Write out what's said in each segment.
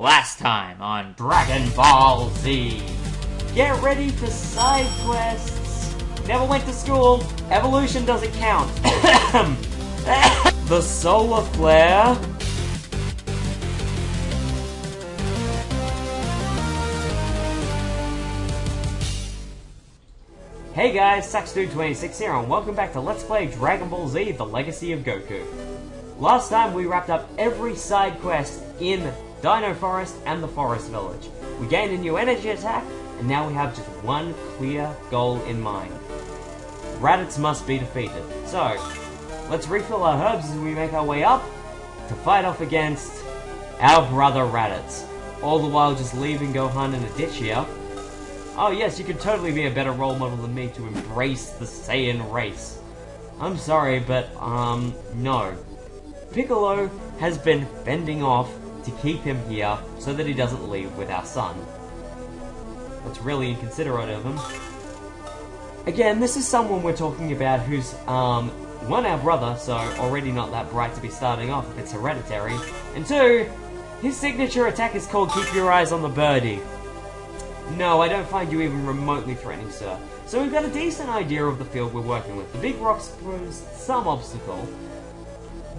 Last time on Dragon Ball Z. Get ready for side quests. Never went to school. Evolution doesn't count. The solar flare. Hey guys, Saxdude26 here, and welcome back to Let's Play Dragon Ball Z, The Legacy of Goku. Last time we wrapped up every side quest in Dino Forest and the Forest Village. We gained a new energy attack, and now we have just one clear goal in mind. Raditz must be defeated. So, let's refill our herbs as we make our way up to fight off against our brother Raditz. All the while just leaving Gohan in a ditch here. Oh yes, you could totally be a better role model than me to embrace the Saiyan race. I'm sorry, but, no. Piccolo has been fending off to keep him here so that he doesn't leave with our son. That's really inconsiderate of him. Again, this is someone we're talking about who's, one, our brother, so already not that bright to be starting off if it's hereditary, and two, his signature attack is called Keep Your Eyes on the Birdie. No, I don't find you even remotely threatening, sir. So we've got a decent idea of the field we're working with. The big rocks pose some obstacle,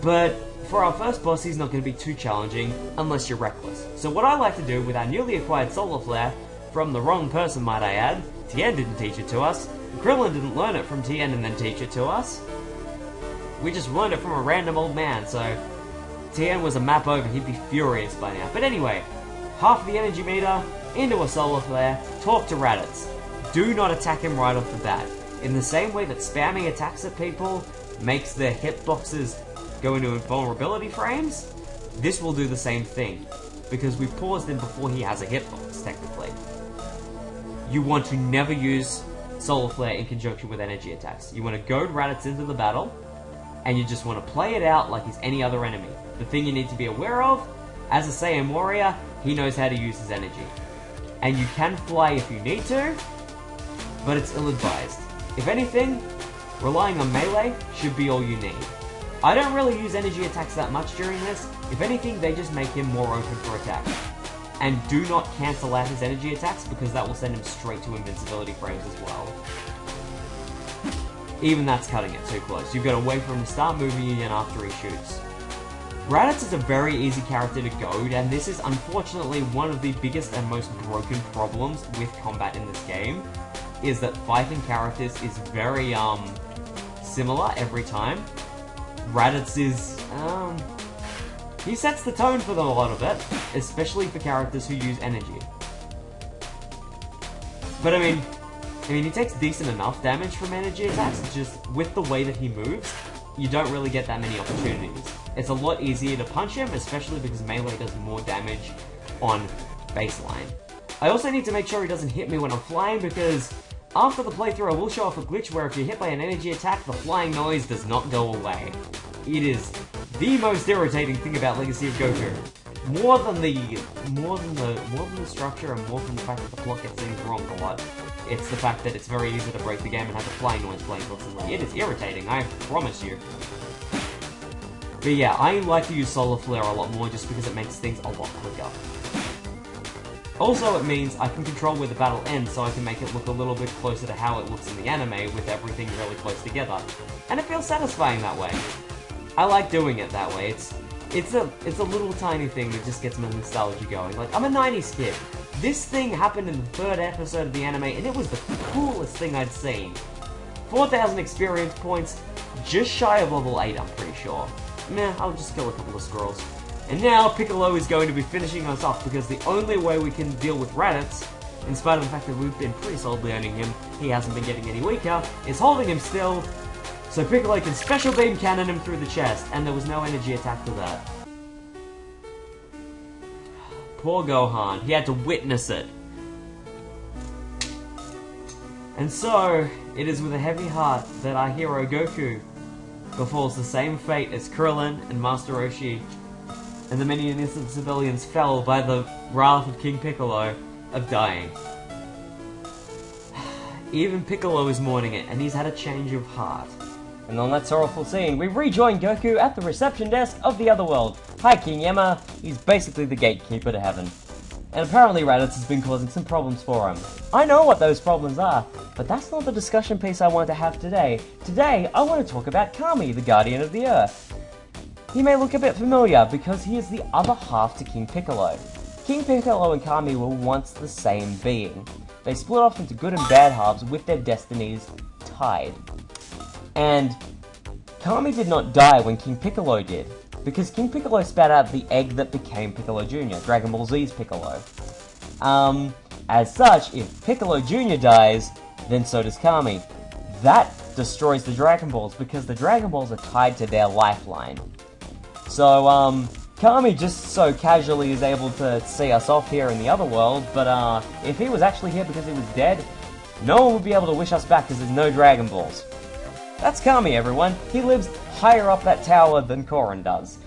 but for our first boss, he's not going to be too challenging unless you're reckless. So what I like to do with our newly acquired solar flare, from the wrong person might I add, Tien didn't teach it to us, Krillin didn't learn it from Tien and then teach it to us. We just learned it from a random old man, so Tien was a map over, he'd be furious by now. But anyway, half the energy meter, into a solar flare, talk to Raditz. Do not attack him right off the bat. In the same way that spamming attacks at people makes their hitboxes go into invulnerability frames, this will do the same thing, because we paused him before he has a hitbox, technically. You want to never use solar flare in conjunction with energy attacks. You want to goad Raditz into the battle, and you just want to play it out like he's any other enemy. The thing you need to be aware of, as a Saiyan warrior, he knows how to use his energy. And you can fly if you need to, but it's ill-advised. If anything, relying on melee should be all you need. I don't really use energy attacks that much during this. If anything, they just make him more open for attack. And do not cancel out his energy attacks, because that will send him straight to invincibility frames as well. Even that's cutting it too close. You've got to wait for him to start moving again after he shoots. Raditz is a very easy character to goad, and this is unfortunately one of the biggest and most broken problems with combat in this game, is that fighting characters is very, similar every time. Raditz is, he sets the tone for a lot of it, especially for characters who use energy. But I mean, he takes decent enough damage from energy attacks, just with the way that he moves, you don't really get that many opportunities. It's a lot easier to punch him, especially because melee does more damage on baseline. I also need to make sure he doesn't hit me when I'm flying, because after the playthrough I will show off a glitch where if you're hit by an energy attack, the flying noise does not go away. It is the most irritating thing about Legacy of Goku. More than the structure and more than the fact that the plot gets things wrong a lot. It's the fact that it's very easy to break the game and have the flying noise playing constantly. It is irritating, I promise you. But yeah, I like to use solar flare a lot more just because it makes things a lot quicker. Also, it means I can control where the battle ends, so I can make it look a little bit closer to how it looks in the anime with everything really close together. And it feels satisfying that way. I like doing it that way. It's a little tiny thing that just gets my nostalgia going. Like, I'm a 90s kid. This thing happened in the third episode of the anime, and it was the coolest thing I'd seen. 4,000 experience points, just shy of level 8, I'm pretty sure. Meh, I'll just kill a couple of squirrels. And now Piccolo is going to be finishing us off, because the only way we can deal with Raditz, in spite of the fact that we've been pretty solidly owning him, he hasn't been getting any weaker, is holding him still, so Piccolo can special beam cannon him through the chest, and there was no energy attack for that. Poor Gohan, he had to witness it. And so, it is with a heavy heart that our hero Goku befalls the same fate as Krillin and Master Roshi, and the many innocent civilians fell by the wrath of King Piccolo of dying. Even Piccolo is mourning it, and he's had a change of heart. And on that sorrowful scene, we rejoin Goku at the reception desk of the other world. Hi, King Yama. He's basically the gatekeeper to heaven. And apparently Raditz has been causing some problems for him. I know what those problems are, but that's not the discussion piece I want to have today. Today, I want to talk about Kami, the Guardian of the Earth. He may look a bit familiar because he is the other half to King Piccolo. King Piccolo and Kami were once the same being. They split off into good and bad halves with their destinies tied. And Kami did not die when King Piccolo did, because King Piccolo spat out the egg that became Piccolo Jr., Dragon Ball Z's Piccolo. As such, if Piccolo Jr. dies, then so does Kami. That destroys the Dragon Balls, because the Dragon Balls are tied to their lifeline. So, Kami just so casually is able to see us off here in the other world, but if he was actually here because he was dead, no one would be able to wish us back because there's no Dragon Balls. That's Kami, everyone. He lives higher up that tower than Korin does.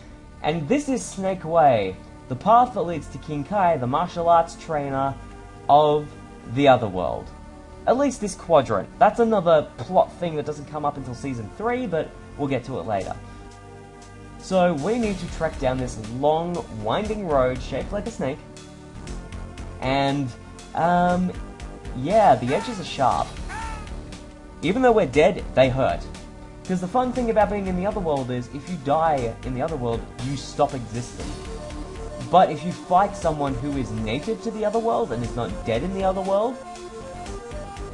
And this is Snake Way, the path that leads to King Kai, the martial arts trainer of the other world. At least this quadrant. That's another plot thing that doesn't come up until Season 3, but we'll get to it later. So we need to trek down this long, winding road shaped like a snake. And, yeah, the edges are sharp. Even though we're dead, they hurt. Because the fun thing about being in the other world is, if you die in the other world, you stop existing. But if you fight someone who is native to the other world and is not dead in the other world,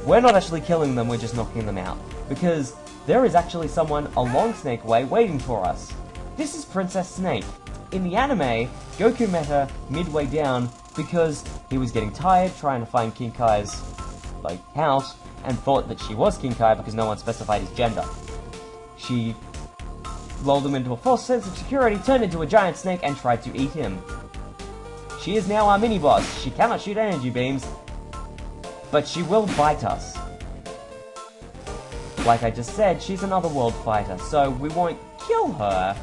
we're not actually killing them, we're just knocking them out. Because there is actually someone along Snake Way waiting for us. This is Princess Snake. In the anime, Goku met her midway down because he was getting tired trying to find King Kai's, house, and thought that she was King Kai because no one specified his gender. She lulled him into a false sense of security, turned into a giant snake, and tried to eat him. She is now our mini-boss. She cannot shoot energy beams, but she will bite us. Like I just said, she's an otherworld fighter, so we won't kill her.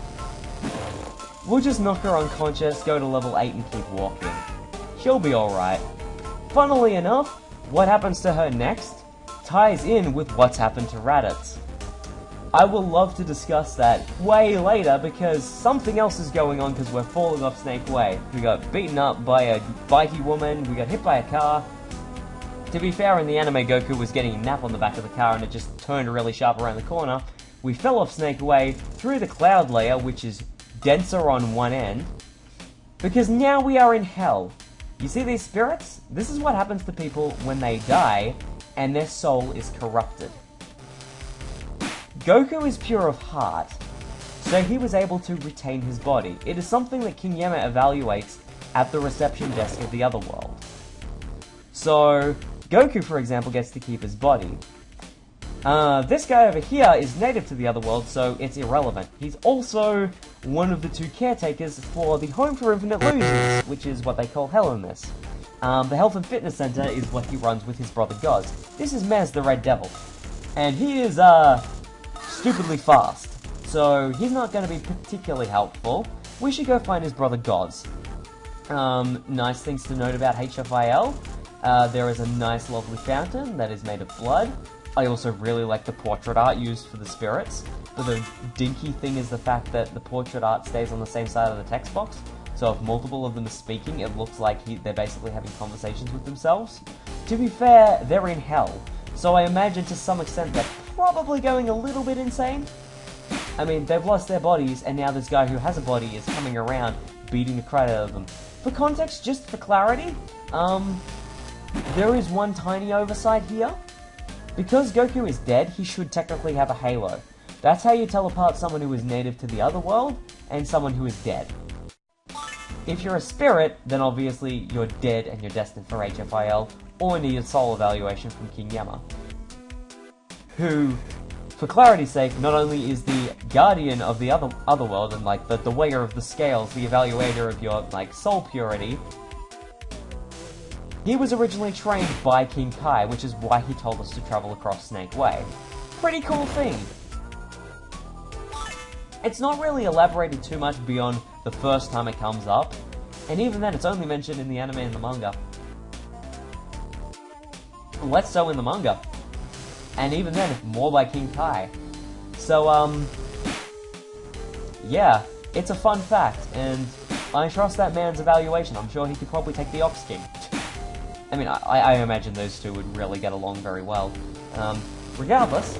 We'll just knock her unconscious, go to level 8 and keep walking. She'll be alright. Funnily enough, what happens to her next ties in with what's happened to Raditz. I will love to discuss that way later because something else is going on because we're falling off Snake Way. We got beaten up by a bitey woman, we got hit by a car. To be fair, in the anime, Goku was getting a nap on the back of the car and it just turned really sharp around the corner. We fell off Snake Way through the cloud layer, which is denser on one end, because now we are in hell. You see these spirits? This is what happens to people when they die and their soul is corrupted. Goku is pure of heart, so he was able to retain his body. It is something that King Yama evaluates at the reception desk of the other world. So, Goku, for example, gets to keep his body. This guy over here is native to the other world, so it's irrelevant. He's also one of the two caretakers for the Home for Infinite Losers, which is what they call Hell in this. The Health and Fitness Center is what he runs with his brother Goz. This is Mez the Red Devil, and he is, stupidly fast, so he's not going to be particularly helpful. We should go find his brother Goz. Nice things to note about HFIL. There is a nice lovely fountain that is made of blood. I also really like the portrait art used for the spirits, but the dinky thing is the fact that the portrait art stays on the same side of the text box, so if multiple of them are speaking, it looks like they're basically having conversations with themselves. To be fair, they're in hell, so I imagine to some extent they're probably going a little bit insane. I mean, they've lost their bodies, and now this guy who has a body is coming around beating the crap out of them. For context, just for clarity, there is one tiny oversight here. Because Goku is dead, he should technically have a halo. That's how you tell apart someone who is native to the other world and someone who is dead. If you're a spirit, then obviously you're dead and you're destined for HFIL, or need a soul evaluation from King Yama, who, for clarity's sake, not only is the guardian of the other world and the weigher of the scales, the evaluator of your soul purity. He was originally trained by King Kai, which is why he told us to travel across Snake Way. Pretty cool thing. It's not really elaborated too much beyond the first time it comes up, and even then it's only mentioned in the anime and the manga. Less so in the manga. And even then, it's more by King Kai. So, yeah, it's a fun fact, and I trust that man's evaluation. I'm sure he could probably take the Ox King. I mean, I imagine those two would really get along very well. Regardless,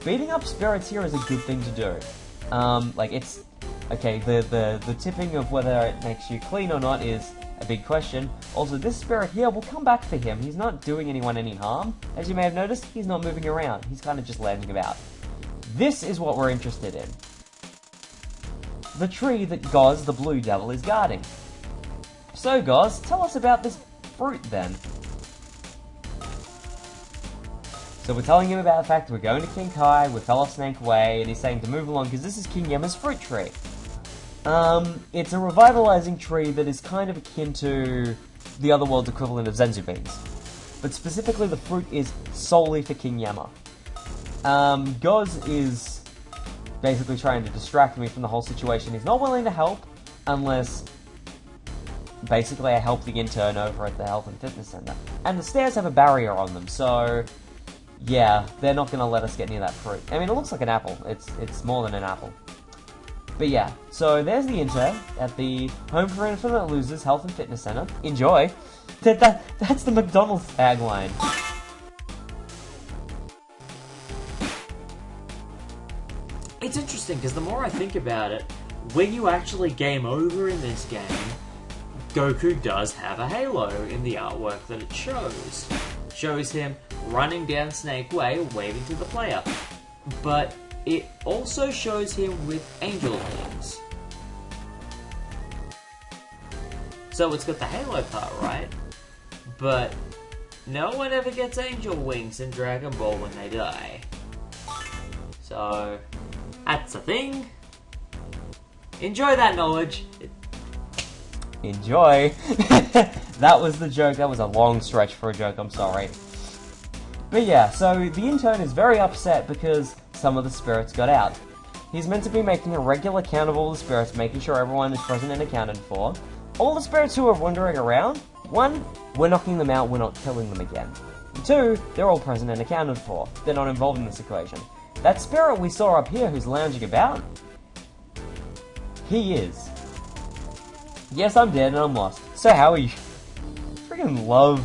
beating up spirits here is a good thing to do. Like, it's... Okay, the tipping of whether it makes you clean or not is a big question. Also, this spirit here will come back for him. He's not doing anyone any harm. As you may have noticed, he's not moving around. He's kind of just landing about. This is what we're interested in. The tree that Goz, the Blue Devil, is guarding. So, Goz, tell us about this fruit, then. So we're telling him about the fact that we're going to King Kai, we fell off Snake Way, and he's saying to move along because this is King Yemma's fruit tree. It's a revitalizing tree that is kind of akin to the other world's equivalent of Zenzu beans. But specifically, the fruit is solely for King Yemma. Goz is basically trying to distract me from the whole situation. He's not willing to help unless basically I help the intern over at the Health and Fitness Center. And the stairs have a barrier on them, so yeah, they're not going to let us get near that fruit. I mean, it looks like an apple. It's more than an apple. But yeah, so there's the intern at the Home for Infinite Losers Health and Fitness Center. Enjoy. That's the McDonald's tagline. It's interesting, because the more I think about it, when you actually game over in this game, Goku does have a halo in the artwork that it shows. Shows him running down Snake Way, waving to the player. But it also shows him with angel wings. So it's got the halo part, right? But no one ever gets angel wings in Dragon Ball when they die. So that's a thing. Enjoy that knowledge. Enjoy. That was the joke. That was a long stretch for a joke, I'm sorry. But yeah, so the intern is very upset because some of the spirits got out. He's meant to be making a regular count of all the spirits, making sure everyone is present and accounted for. All the spirits who are wandering around, 1, we're knocking them out, we're not killing them again. 2, they're all present and accounted for. They're not involved in this equation. That spirit we saw up here who's lounging about, he is. Yes, I'm dead and I'm lost. So how are you? Freaking love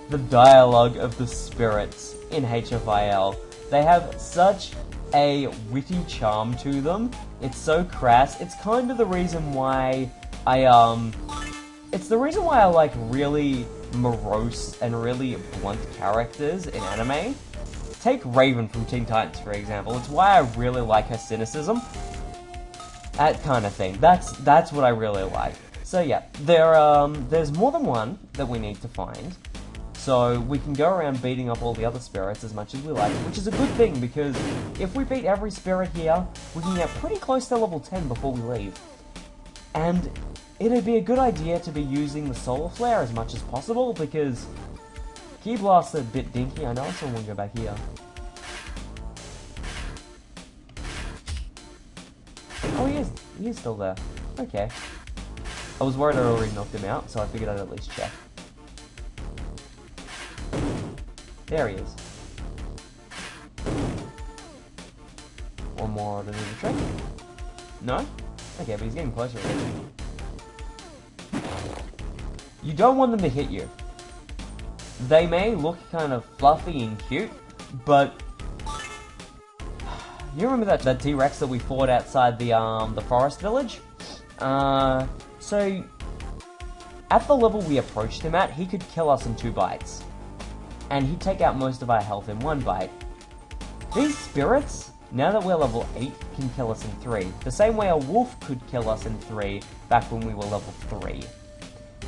the dialogue of the spirits in HFIL. They have such a witty charm to them. It's so crass. It's kind of the reason why it's the reason why I like really morose and really blunt characters in anime. Take Raven from Teen Titans, for example. It's why I really like her cynicism. That kind of thing. That's what I really like. So yeah, there's more than one that we need to find. So we can go around beating up all the other spirits as much as we like, which is a good thing, because if we beat every spirit here, we can get pretty close to level 10 before we leave. And it'd be a good idea to be using the Solar Flare as much as possible, because Ki Blast's a bit dinky. I know I saw one go back here. Oh, he is still there. Okay. I was worried I already knocked him out, so I figured I'd at least check. There he is. One more to do the trick. No? Okay, but he's getting closer again. You don't want them to hit you. They may look kind of fluffy and cute, but you remember that T-Rex that we fought outside the forest village? So at the level we approached him at, he could kill us in 2 bites. And he'd take out most of our health in 1 bite. These spirits, now that we're level 8, can kill us in 3. The same way a wolf could kill us in 3 back when we were level 3.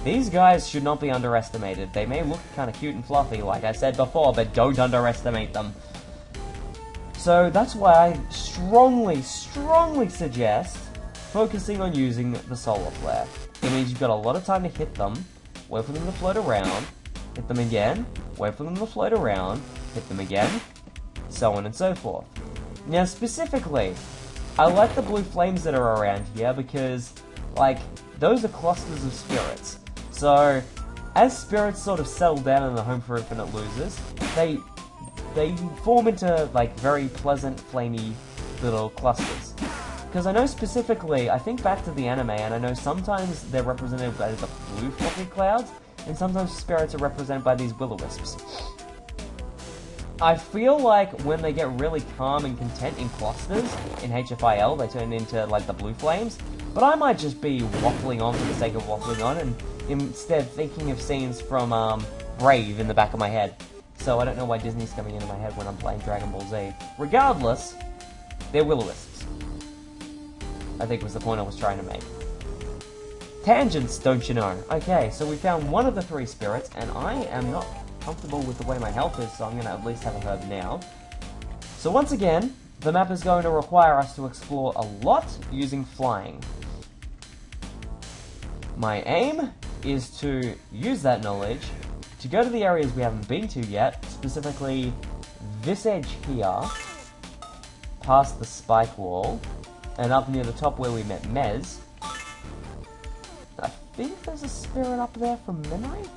These guys should not be underestimated. They may look kind of cute and fluffy, like I said before, but don't underestimate them. So that's why I strongly suggest focusing on using the Solar Flare. It means you've got a lot of time to hit them, wait for them to float around, hit them again, wait for them to float around, hit them again, so on and so forth. Now specifically, I like the blue flames that are around here because, like, those are clusters of spirits. So, as spirits sort of settle down in the Home for Infinite Losers, they form into, like, very pleasant, flamey little clusters. Because I know specifically, I think back to the anime, and I know sometimes they're represented by the blue fluffy clouds, and sometimes spirits are represented by these will-o-wisps. I feel like when they get really calm and content in clusters, in HFIL, they turn into, like, the blue flames. But I might just be waffling on for the sake of waffling on, and instead thinking of scenes from, Brave in the back of my head. So I don't know why Disney's coming into my head when I'm playing Dragon Ball Z. Regardless, they're will-o-wisps. I think was the point I was trying to make. Tangents, don't you know? Okay, so we found one of the 3 spirits, and I am not comfortable with the way my health is, so I'm going to at least have a herb now. So once again, the map is going to require us to explore a lot using flying. My aim is to use that knowledge to go to the areas we haven't been to yet, specifically this edge here, past the spike wall, and up near the top where we met Mez. I think there's a spirit up there from memory?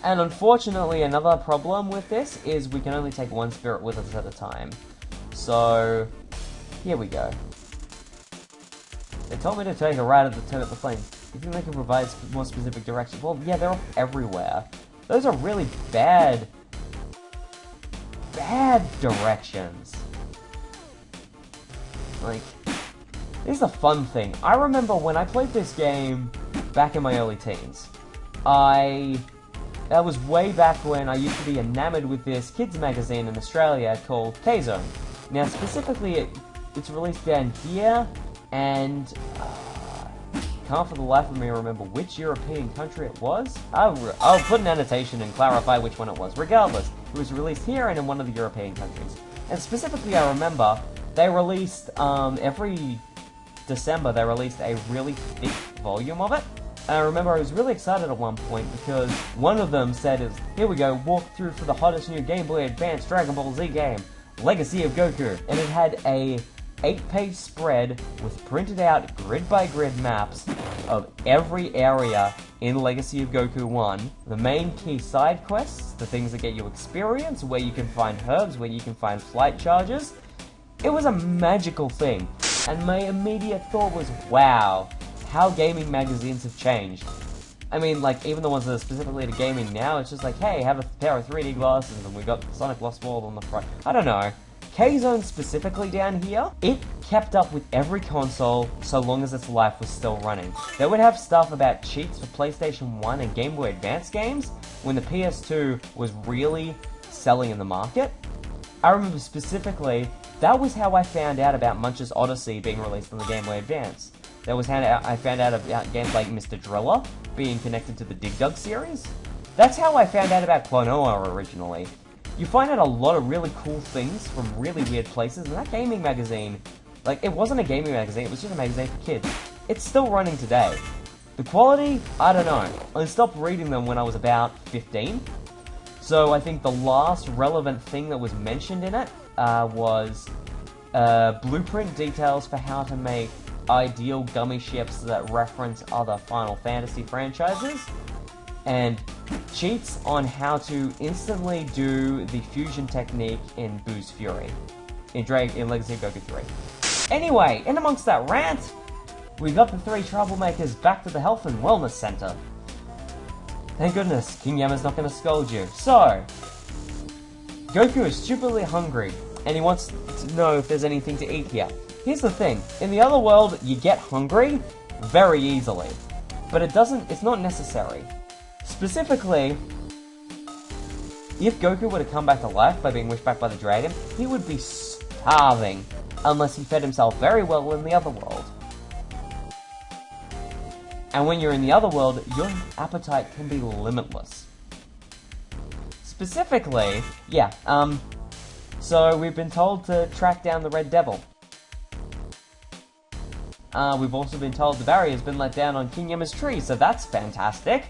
And unfortunately, another problem with this is we can only take 1 spirit with us at a time. So, here we go. They told me to take a ride at the turn of the flames. You think they can provide more specific directions? Well, yeah, they're everywhere. Those are really bad directions. Like, here's the fun thing. I remember when I played this game back in my early teens. That was way back when I used to be enamored with this kids magazine in Australia called K-Zone. Now, specifically, it's released down here, and can't for the life of me remember which European country it was. I'll put an annotation and clarify which one it was. Regardless, it was released here and in one of the European countries. And specifically, I remember they released, every December, they released a really thick volume of it. And I remember I was really excited at one point because one of them said, here we go, walk through for the hottest new Game Boy Advance Dragon Ball Z game, Legacy of Goku. And it had a 8-page spread with printed out grid-by-grid maps of every area in Legacy of Goku 1, the main key side quests, the things that get you experience, where you can find herbs, where you can find flight charges. It was a magical thing, and my immediate thought was, wow, how gaming magazines have changed. I mean, like, even the ones that are specifically to gaming now, it's just like, hey, have a pair of 3D glasses, and we got Sonic Lost World on the front. I don't know. K-Zone specifically down here, it kept up with every console so long as its life was still running. They would have stuff about cheats for PlayStation 1 and Game Boy Advance games when the PS2 was really selling in the market. I remember specifically, that was how I found out about Munch's Odyssey being released on the Game Boy Advance. That was how I found out about games like Mr. Driller being connected to the Dig Dug series. That's how I found out about Clonoa originally. You find out a lot of really cool things from really weird places, and that gaming magazine, like, it wasn't a gaming magazine, it was just a magazine for kids. It's still running today. The quality, I don't know. I stopped reading them when I was about 15. So I think the last relevant thing that was mentioned in it was blueprint details for how to make ideal gummy ships that reference other Final Fantasy franchises, and cheats on how to instantly do the fusion technique in Boo's Fury, in Legacy of Goku 3. Anyway, in amongst that rant, we got the 3 troublemakers back to the Health and Wellness Center. Thank goodness, King Yama's not going to scold you. So, Goku is stupidly hungry, and he wants to know if there's anything to eat here. Here's the thing, in the other world, you get hungry very easily, but it's not necessary. Specifically, if Goku were to come back to life by being wished back by the dragon, he would be starving, unless he fed himself very well in the other world. And when you're in the other world, your appetite can be limitless. Specifically, so we've been told to track down the Red Devil. We've also been told the barrier's been let down on King Yama's tree, so that's fantastic.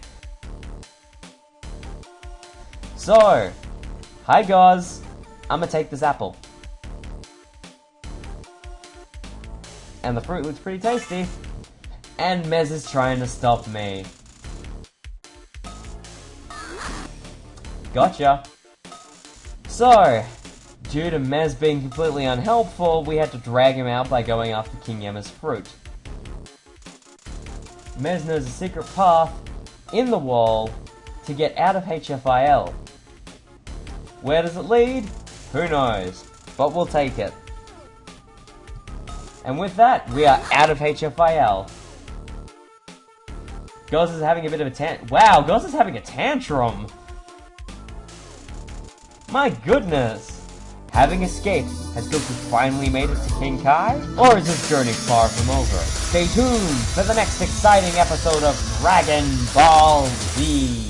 So, hi guys, I'm gonna take this apple. And the fruit looks pretty tasty. And Mez is trying to stop me. Gotcha. So, Due to Mez being completely unhelpful, we had to drag him out by going after King Yemma's fruit. Mez knows a secret path in the wall to get out of HFIL. Where does it lead? Who knows, but we'll take it. And with that, we are out of HFIL. Goz is having a bit of a wow, Goz is having a tantrum! My goodness! Having escaped, has Goku finally made it to King Kai? Or is his journey far from over? Stay tuned for the next exciting episode of Dragon Ball Z!